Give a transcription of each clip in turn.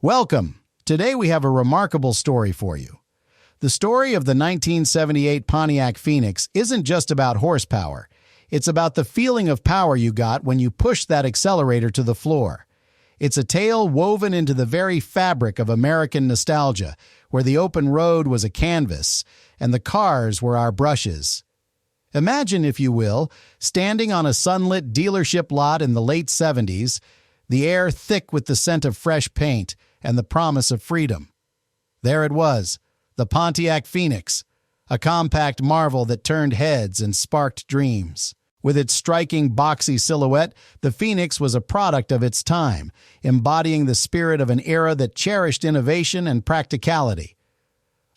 Welcome! Today we have a remarkable story for you. The story of the 1978 Pontiac Phoenix isn't just about horsepower. It's about the feeling of power you got when you pushed that accelerator to the floor. It's a tale woven into the very fabric of American nostalgia, where the open road was a canvas and the cars were our brushes. Imagine, if you will, standing on a sunlit dealership lot in the late 70s, the air thick with the scent of fresh paint and the promise of freedom. There it was, the Pontiac Phoenix, a compact marvel that turned heads and sparked dreams. With its striking, boxy silhouette, the Phoenix was a product of its time, embodying the spirit of an era that cherished innovation and practicality.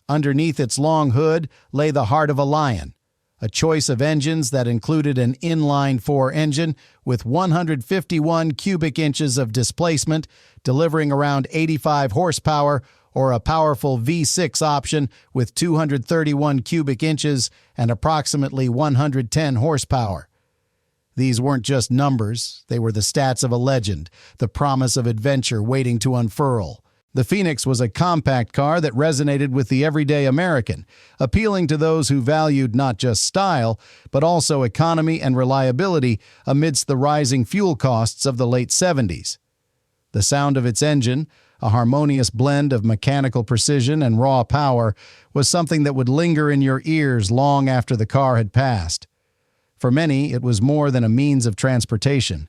Underneath its long hood lay the heart of a lion, a choice of engines that included an inline-four engine with 151 cubic inches of displacement, delivering around 85 horsepower, or a powerful V6 option with 231 cubic inches and approximately 110 horsepower. These weren't just numbers, they were the stats of a legend, the promise of adventure waiting to unfurl. The Phoenix was a compact car that resonated with the everyday American, appealing to those who valued not just style, but also economy and reliability amidst the rising fuel costs of the late 70s. The sound of its engine, a harmonious blend of mechanical precision and raw power, was something that would linger in your ears long after the car had passed. For many, it was more than a means of transportation.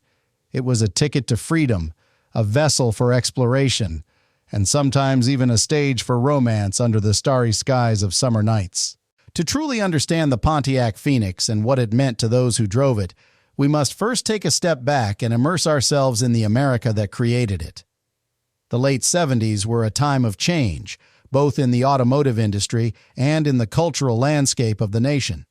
It was a ticket to freedom, a vessel for exploration, and sometimes even a stage for romance under the starry skies of summer nights. To truly understand the Pontiac Phoenix and what it meant to those who drove it, we must first take a step back and immerse ourselves in the America that created it. The late 70s were a time of change, both in the automotive industry and in the cultural landscape of the nation.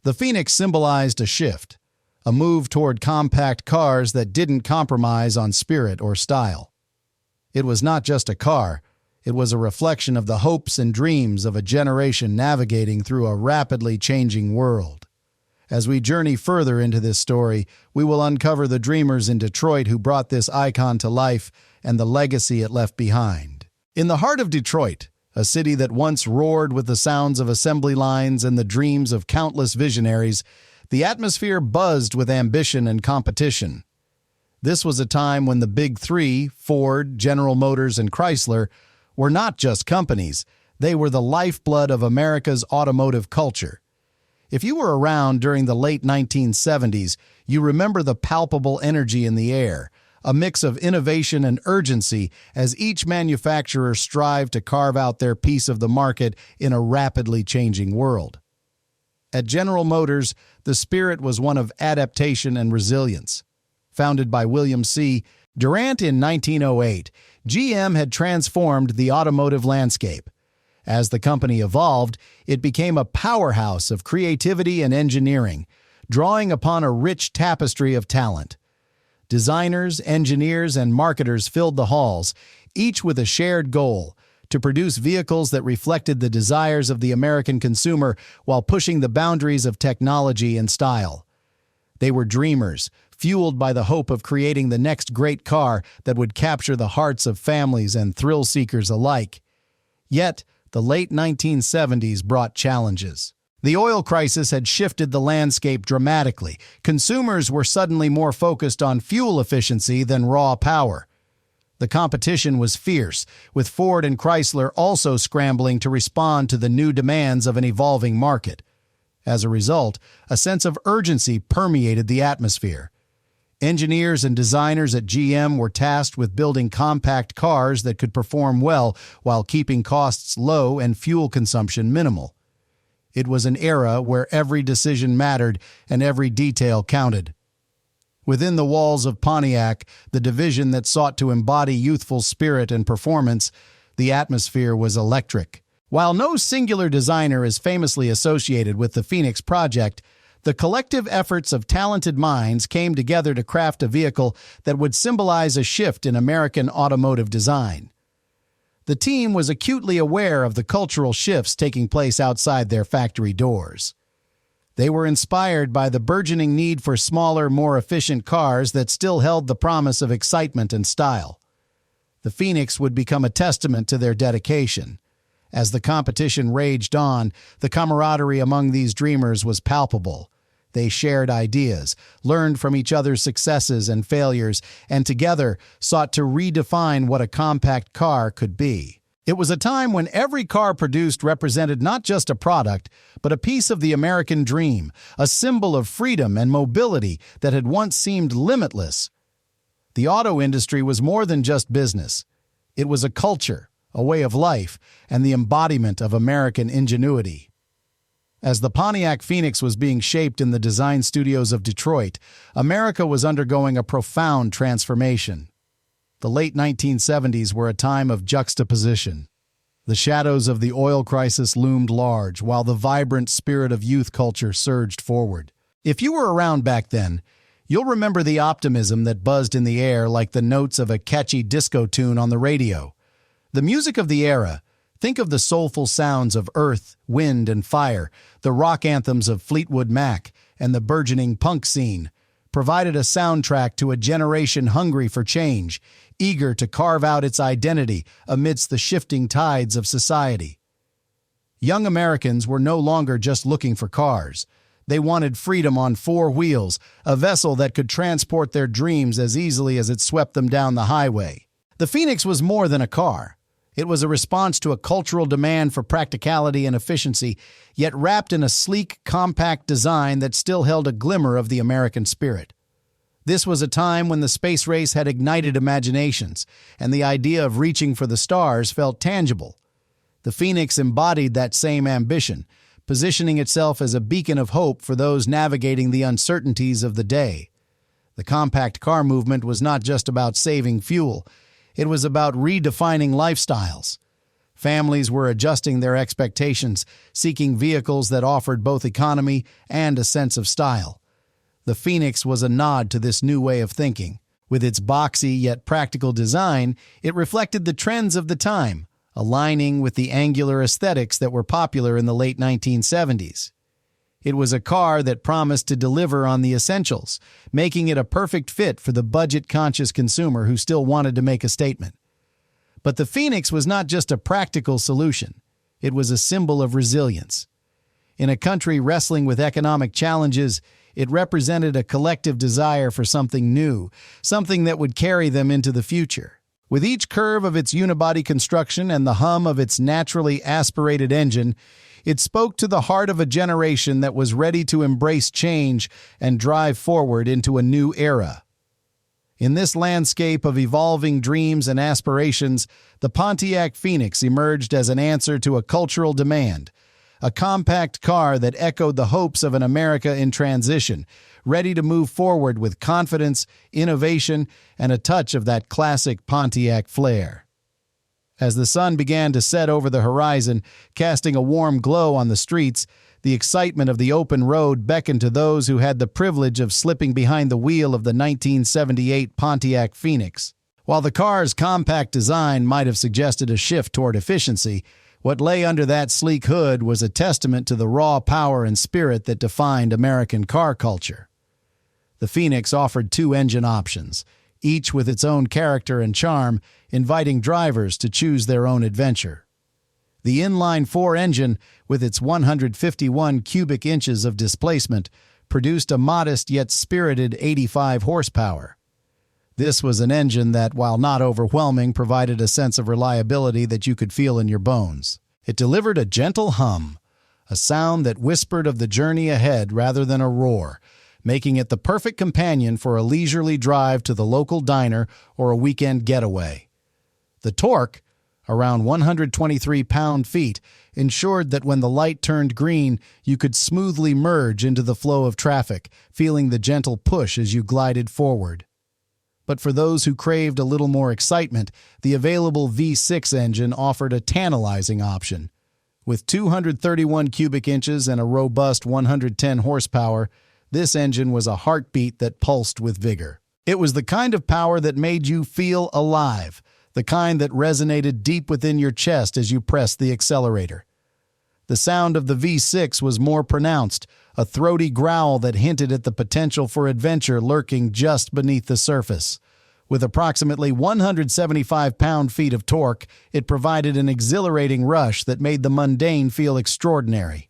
The Phoenix symbolized a shift, a move toward compact cars that didn't compromise on spirit or style. It was not just a car, it was a reflection of the hopes and dreams of a generation navigating through a rapidly changing world. As we journey further into this story, we will uncover the dreamers in Detroit who brought this icon to life and the legacy it left behind. In the heart of Detroit, a city that once roared with the sounds of assembly lines and the dreams of countless visionaries, the atmosphere buzzed with ambition and competition. This was a time when the Big Three, Ford, General Motors, and Chrysler, were not just companies, they were the lifeblood of America's automotive culture. If you were around during the late 1970s, you remember the palpable energy in the air, a mix of innovation and urgency as each manufacturer strived to carve out their piece of the market in a rapidly changing world. At General Motors, the spirit was one of adaptation and resilience. Founded by William C. Durant in 1908, GM had transformed the automotive landscape. As the company evolved, it became a powerhouse of creativity and engineering, drawing upon a rich tapestry of talent. Designers, engineers, and marketers filled the halls, each with a shared goal: to produce vehicles that reflected the desires of the American consumer while pushing the boundaries of technology and style. They were dreamers, fueled by the hope of creating the next great car that would capture the hearts of families and thrill-seekers alike. Yet, the late 1970s brought challenges. The oil crisis had shifted the landscape dramatically. Consumers were suddenly more focused on fuel efficiency than raw power. The competition was fierce, with Ford and Chrysler also scrambling to respond to the new demands of an evolving market. As a result, a sense of urgency permeated the atmosphere. Engineers and designers at GM were tasked with building compact cars that could perform well while keeping costs low and fuel consumption minimal. It was an era where every decision mattered and every detail counted. Within the walls of Pontiac, the division that sought to embody youthful spirit and performance, the atmosphere was electric. While no singular designer is famously associated with the Phoenix project, the collective efforts of talented minds came together to craft a vehicle that would symbolize a shift in American automotive design. The team was acutely aware of the cultural shifts taking place outside their factory doors. They were inspired by the burgeoning need for smaller, more efficient cars that still held the promise of excitement and style. The Phoenix would become a testament to their dedication. As the competition raged on, the camaraderie among these dreamers was palpable. They shared ideas, learned from each other's successes and failures, and together sought to redefine what a compact car could be. It was a time when every car produced represented not just a product, but a piece of the American dream, a symbol of freedom and mobility that had once seemed limitless. The auto industry was more than just business. It was a culture, a way of life, and the embodiment of American ingenuity. As the Pontiac Phoenix was being shaped in the design studios of Detroit, America was undergoing a profound transformation. The late 1970s were a time of juxtaposition. The shadows of the oil crisis loomed large, while the vibrant spirit of youth culture surged forward. If you were around back then, you'll remember the optimism that buzzed in the air like the notes of a catchy disco tune on the radio. The music of the era, think of the soulful sounds of Earth, Wind, and Fire, the rock anthems of Fleetwood Mac, and the burgeoning punk scene, provided a soundtrack to a generation hungry for change, eager to carve out its identity amidst the shifting tides of society. Young Americans were no longer just looking for cars. They wanted freedom on four wheels, a vessel that could transport their dreams as easily as it swept them down the highway. The Phoenix was more than a car. It was a response to a cultural demand for practicality and efficiency, yet wrapped in a sleek, compact design that still held a glimmer of the American spirit. This was a time when the space race had ignited imaginations, and the idea of reaching for the stars felt tangible. The Phoenix embodied that same ambition, positioning itself as a beacon of hope for those navigating the uncertainties of the day. The compact car movement was not just about saving fuel. It was about redefining lifestyles. Families were adjusting their expectations, seeking vehicles that offered both economy and a sense of style. The Phoenix was a nod to this new way of thinking. With its boxy yet practical design, it reflected the trends of the time, aligning with the angular aesthetics that were popular in the late 1970s. It was a car that promised to deliver on the essentials, making it a perfect fit for the budget-conscious consumer who still wanted to make a statement. But the Phoenix was not just a practical solution. It was a symbol of resilience. In a country wrestling with economic challenges, it represented a collective desire for something new, something that would carry them into the future. With each curve of its unibody construction and the hum of its naturally aspirated engine, it spoke to the heart of a generation that was ready to embrace change and drive forward into a new era. In this landscape of evolving dreams and aspirations, the Pontiac Phoenix emerged as an answer to a cultural demand, a compact car that echoed the hopes of an America in transition, ready to move forward with confidence, innovation, and a touch of that classic Pontiac flair. As the sun began to set over the horizon, casting a warm glow on the streets, the excitement of the open road beckoned to those who had the privilege of slipping behind the wheel of the 1978 Pontiac Phoenix. While the car's compact design might have suggested a shift toward efficiency, what lay under that sleek hood was a testament to the raw power and spirit that defined American car culture. The Phoenix offered two engine options, each with its own character and charm, inviting drivers to choose their own adventure. The inline-four engine, with its 151 cubic inches of displacement, produced a modest yet spirited 85 horsepower. This was an engine that, while not overwhelming, provided a sense of reliability that you could feel in your bones. It delivered a gentle hum, a sound that whispered of the journey ahead rather than a roar, making it the perfect companion for a leisurely drive to the local diner or a weekend getaway. The torque, around 123 pound-feet, ensured that when the light turned green, you could smoothly merge into the flow of traffic, feeling the gentle push as you glided forward. But for those who craved a little more excitement, the available V6 engine offered a tantalizing option. With 231 cubic inches and a robust 110 horsepower, this engine was a heartbeat that pulsed with vigor. It was the kind of power that made you feel alive, the kind that resonated deep within your chest as you pressed the accelerator. The sound of the V6 was more pronounced, a throaty growl that hinted at the potential for adventure lurking just beneath the surface. With approximately 175 pound-feet of torque, it provided an exhilarating rush that made the mundane feel extraordinary.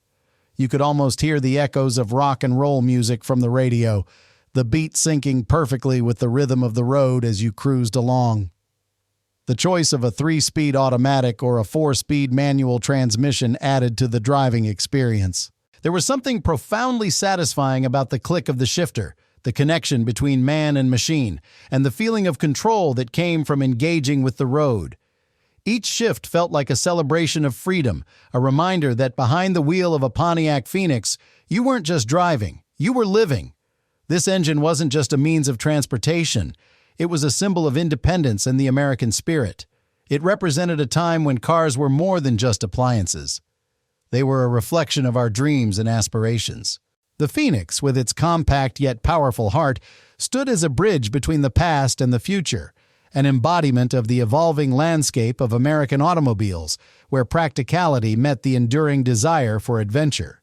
You could almost hear the echoes of rock and roll music from the radio, the beat syncing perfectly with the rhythm of the road as you cruised along. The choice of a 3-speed automatic or a 4-speed manual transmission added to the driving experience. There was something profoundly satisfying about the click of the shifter, the connection between man and machine, and the feeling of control that came from engaging with the road. Each shift felt like a celebration of freedom, a reminder that behind the wheel of a Pontiac Phoenix, you weren't just driving, you were living. This engine wasn't just a means of transportation. It was a symbol of independence and the American spirit. It represented a time when cars were more than just appliances. They were a reflection of our dreams and aspirations. The Phoenix, with its compact yet powerful heart, stood as a bridge between the past and the future, an embodiment of the evolving landscape of American automobiles, where practicality met the enduring desire for adventure.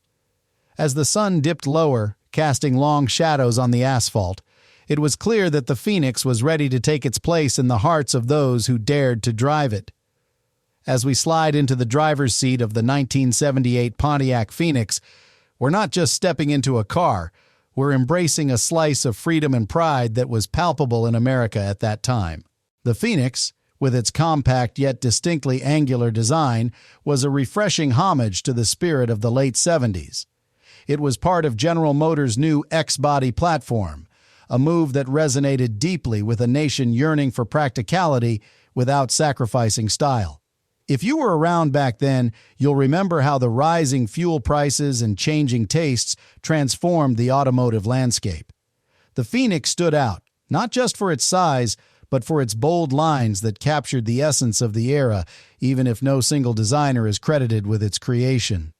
As the sun dipped lower, casting long shadows on the asphalt, it was clear that the Phoenix was ready to take its place in the hearts of those who dared to drive it. As we slide into the driver's seat of the 1978 Pontiac Phoenix, we're not just stepping into a car, we're embracing a slice of freedom and pride that was palpable in America at that time. The Phoenix, with its compact yet distinctly angular design, was a refreshing homage to the spirit of the late 70s. It was part of General Motors' new X-Body platform, a move that resonated deeply with a nation yearning for practicality without sacrificing style. If you were around back then, you'll remember how the rising fuel prices and changing tastes transformed the automotive landscape. The Phoenix stood out, not just for its size, but for its bold lines that captured the essence of the era, even if no single designer is credited with its creation.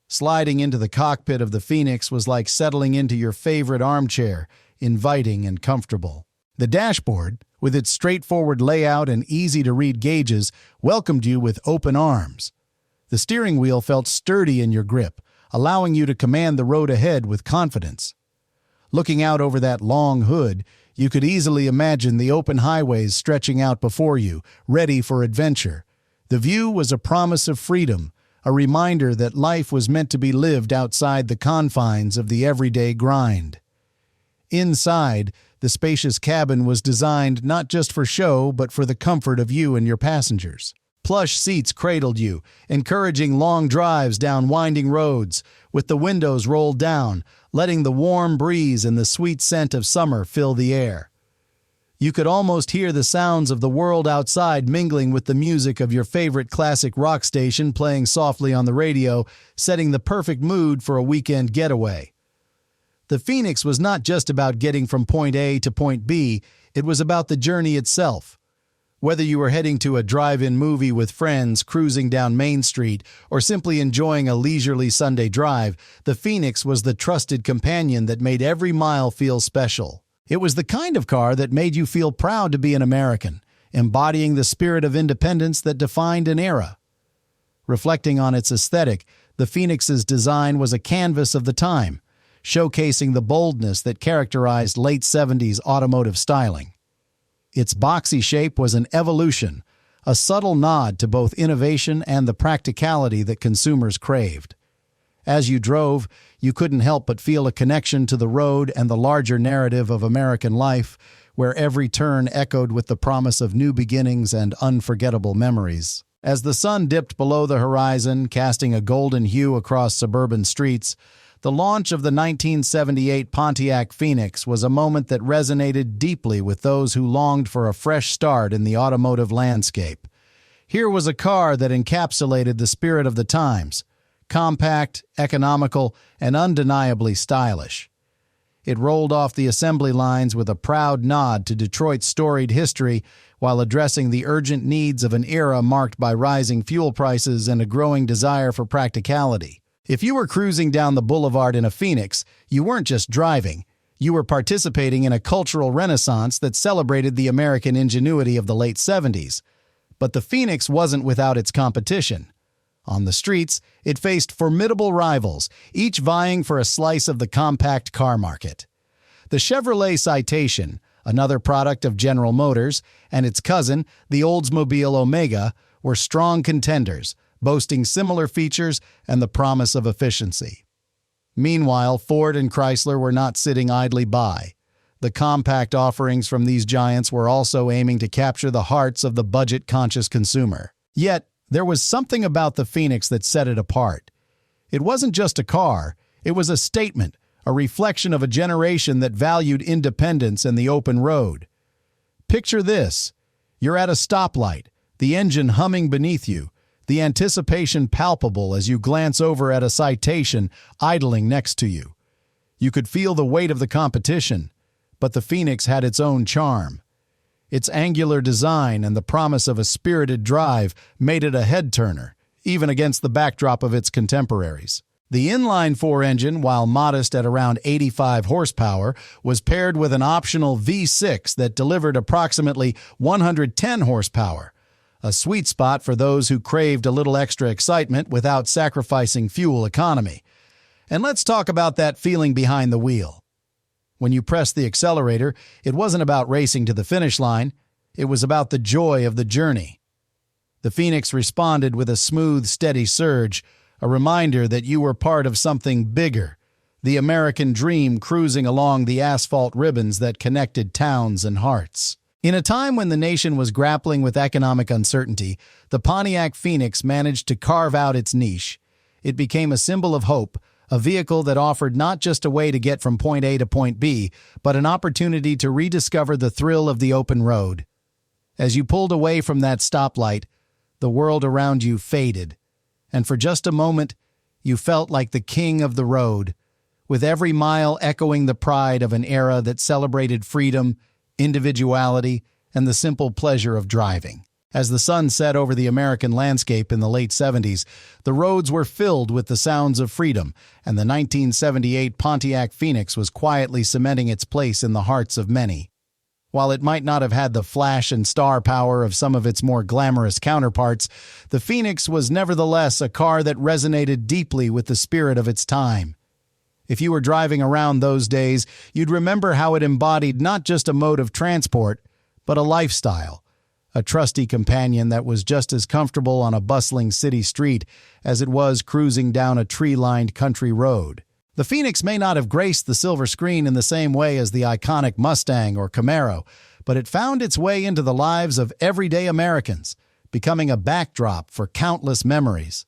Sliding into the cockpit of the Phoenix was like settling into your favorite armchair, inviting and comfortable. The dashboard, with its straightforward layout and easy-to-read gauges, welcomed you with open arms. The steering wheel felt sturdy in your grip, allowing you to command the road ahead with confidence. Looking out over that long hood, you could easily imagine the open highways stretching out before you, ready for adventure. The view was a promise of freedom, a reminder that life was meant to be lived outside the confines of the everyday grind. Inside, the spacious cabin was designed not just for show, but for the comfort of you and your passengers. Plush seats cradled you, encouraging long drives down winding roads, with the windows rolled down, letting the warm breeze and the sweet scent of summer fill the air. You could almost hear the sounds of the world outside mingling with the music of your favorite classic rock station playing softly on the radio, setting the perfect mood for a weekend getaway. The Phoenix was not just about getting from point A to point B, it was about the journey itself. Whether you were heading to a drive-in movie with friends, cruising down Main Street, or simply enjoying a leisurely Sunday drive, the Phoenix was the trusted companion that made every mile feel special. It was the kind of car that made you feel proud to be an American, embodying the spirit of independence that defined an era. Reflecting on its aesthetic, the Phoenix's design was a canvas of the time, showcasing the boldness that characterized late 70s automotive styling. Its boxy shape was an evolution, a subtle nod to both innovation and the practicality that consumers craved. As you drove, you couldn't help but feel a connection to the road and the larger narrative of American life, where every turn echoed with the promise of new beginnings and unforgettable memories. As the sun dipped below the horizon, casting a golden hue across suburban streets, the launch of the 1978 Pontiac Phoenix was a moment that resonated deeply with those who longed for a fresh start in the automotive landscape. Here was a car that encapsulated the spirit of the times, compact, economical, and undeniably stylish. It rolled off the assembly lines with a proud nod to Detroit's storied history while addressing the urgent needs of an era marked by rising fuel prices and a growing desire for practicality. If you were cruising down the boulevard in a Phoenix, you weren't just driving. You were participating in a cultural renaissance that celebrated the American ingenuity of the late 70s. But the Phoenix wasn't without its competition. On the streets, it faced formidable rivals, each vying for a slice of the compact car market. The Chevrolet Citation, another product of General Motors, and its cousin, the Oldsmobile Omega, were strong contenders, boasting similar features and the promise of efficiency. Meanwhile, Ford and Chrysler were not sitting idly by. The compact offerings from these giants were also aiming to capture the hearts of the budget-conscious consumer. Yet, there was something about the Phoenix that set it apart. It wasn't just a car, it was a statement, a reflection of a generation that valued independence and the open road. Picture this. You're at a stoplight, the engine humming beneath you, the anticipation palpable as you glance over at a citation idling next to you. You could feel the weight of the competition, but the Phoenix had its own charm. Its angular design and the promise of a spirited drive made it a head-turner, even against the backdrop of its contemporaries. The inline-4 engine, while modest at around 85 horsepower, was paired with an optional V6 that delivered approximately 110 horsepower, a sweet spot for those who craved a little extra excitement without sacrificing fuel economy. And let's talk about that feeling behind the wheel. When you pressed the accelerator, it wasn't about racing to the finish line, it was about the joy of the journey. The Phoenix responded with a smooth, steady surge, a reminder that you were part of something bigger, the American dream cruising along the asphalt ribbons that connected towns and hearts. In a time when the nation was grappling with economic uncertainty, the Pontiac Phoenix managed to carve out its niche. It became a symbol of hope, a vehicle that offered not just a way to get from point A to point B, but an opportunity to rediscover the thrill of the open road. As you pulled away from that stoplight, the world around you faded, and for just a moment, you felt like the king of the road, with every mile echoing the pride of an era that celebrated freedom, individuality, and the simple pleasure of driving. As the sun set over the American landscape in the late 70s, the roads were filled with the sounds of freedom, and the 1978 Pontiac Phoenix was quietly cementing its place in the hearts of many. While it might not have had the flash and star power of some of its more glamorous counterparts, the Phoenix was nevertheless a car that resonated deeply with the spirit of its time. If you were driving around those days, you'd remember how it embodied not just a mode of transport, but a lifestyle. A trusty companion that was just as comfortable on a bustling city street as it was cruising down a tree-lined country road. The Phoenix may not have graced the silver screen in the same way as the iconic Mustang or Camaro, but it found its way into the lives of everyday Americans, becoming a backdrop for countless memories.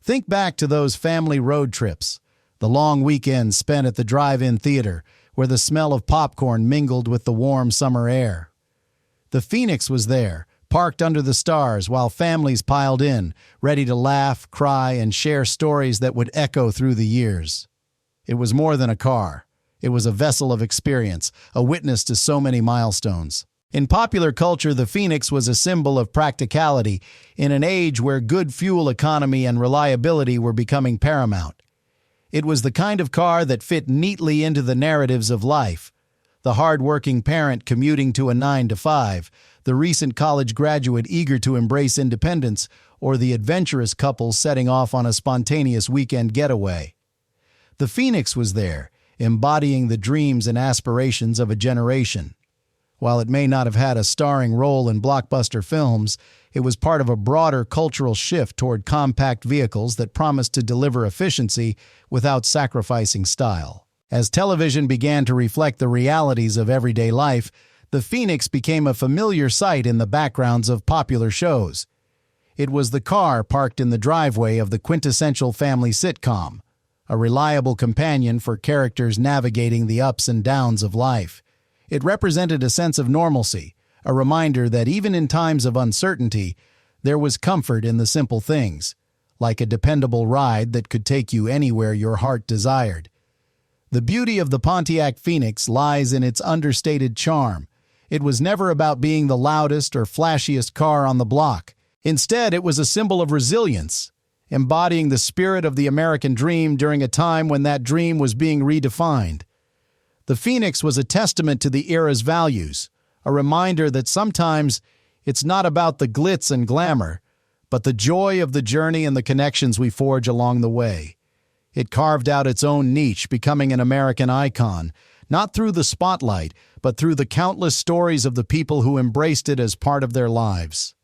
Think back to those family road trips, the long weekends spent at the drive-in theater, where the smell of popcorn mingled with the warm summer air. The Phoenix was there, parked under the stars while families piled in, ready to laugh, cry, and share stories that would echo through the years. It was more than a car. It was a vessel of experience, a witness to so many milestones. In popular culture, the Phoenix was a symbol of practicality in an age where good fuel economy and reliability were becoming paramount. It was the kind of car that fit neatly into the narratives of life. The hard-working parent commuting to a 9-to-5, the recent college graduate eager to embrace independence, or the adventurous couple setting off on a spontaneous weekend getaway. The Phoenix was there, embodying the dreams and aspirations of a generation. While it may not have had a starring role in blockbuster films, it was part of a broader cultural shift toward compact vehicles that promised to deliver efficiency without sacrificing style. As television began to reflect the realities of everyday life, the Phoenix became a familiar sight in the backgrounds of popular shows. It was the car parked in the driveway of the quintessential family sitcom, a reliable companion for characters navigating the ups and downs of life. It represented a sense of normalcy, a reminder that even in times of uncertainty, there was comfort in the simple things, like a dependable ride that could take you anywhere your heart desired. The beauty of the Pontiac Phoenix lies in its understated charm. It was never about being the loudest or flashiest car on the block. Instead, it was a symbol of resilience, embodying the spirit of the American dream during a time when that dream was being redefined. The Phoenix was a testament to the era's values, a reminder that sometimes it's not about the glitz and glamour, but the joy of the journey and the connections we forge along the way. It carved out its own niche, becoming an American icon, not through the spotlight, but through the countless stories of the people who embraced it as part of their lives.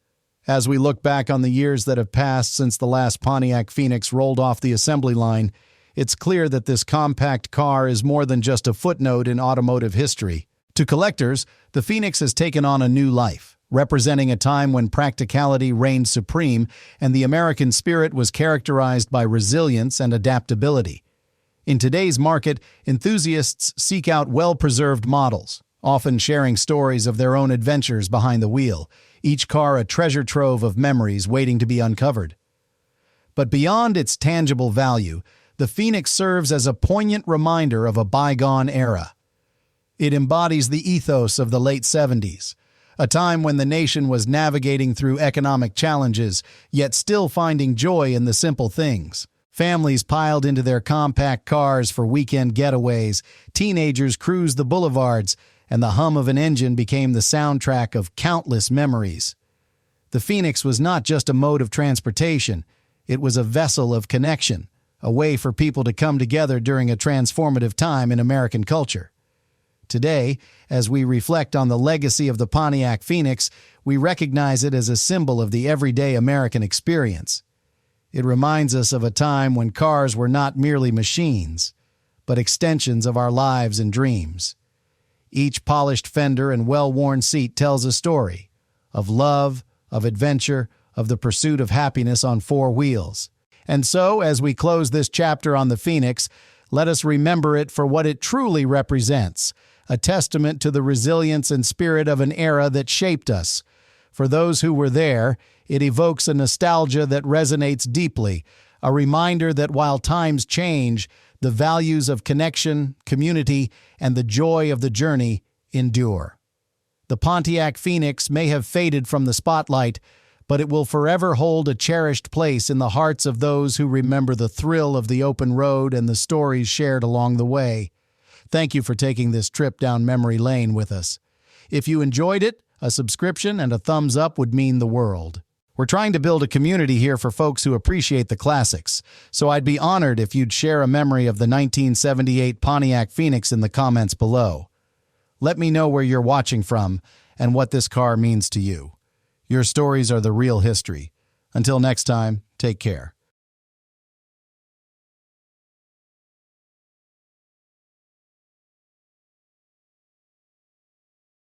As we look back on the years that have passed since the last Pontiac Phoenix rolled off the assembly line, it's clear that this compact car is more than just a footnote in automotive history. To collectors, the Phoenix has taken on a new life, representing a time when practicality reigned supreme and the American spirit was characterized by resilience and adaptability. In today's market, enthusiasts seek out well-preserved models, often sharing stories of their own adventures behind the wheel, each car a treasure trove of memories waiting to be uncovered. But beyond its tangible value, the Phoenix serves as a poignant reminder of a bygone era. It embodies the ethos of the late 70s, a time when the nation was navigating through economic challenges, yet still finding joy in the simple things. Families piled into their compact cars for weekend getaways, teenagers cruised the boulevards, and the hum of an engine became the soundtrack of countless memories. The Phoenix was not just a mode of transportation, it was a vessel of connection, a way for people to come together during a transformative time in American culture. Today, as we reflect on the legacy of the Pontiac Phoenix, we recognize it as a symbol of the everyday American experience. It reminds us of a time when cars were not merely machines, but extensions of our lives and dreams. Each polished fender and well-worn seat tells a story of love, of adventure, of the pursuit of happiness on four wheels. And so, as we close this chapter on the Phoenix, let us remember it for what it truly represents, a testament to the resilience and spirit of an era that shaped us. For those who were there, it evokes a nostalgia that resonates deeply, a reminder that while times change, the values of connection, community, and the joy of the journey endure. The Pontiac Phoenix may have faded from the spotlight, but it will forever hold a cherished place in the hearts of those who remember the thrill of the open road and the stories shared along the way. Thank you for taking this trip down memory lane with us. If you enjoyed it, a subscription and a thumbs up would mean the world. We're trying to build a community here for folks who appreciate the classics, so I'd be honored if you'd share a memory of the 1978 Pontiac Phoenix in the comments below. Let me know where you're watching from and what this car means to you. Your stories are the real history. Until next time, take care.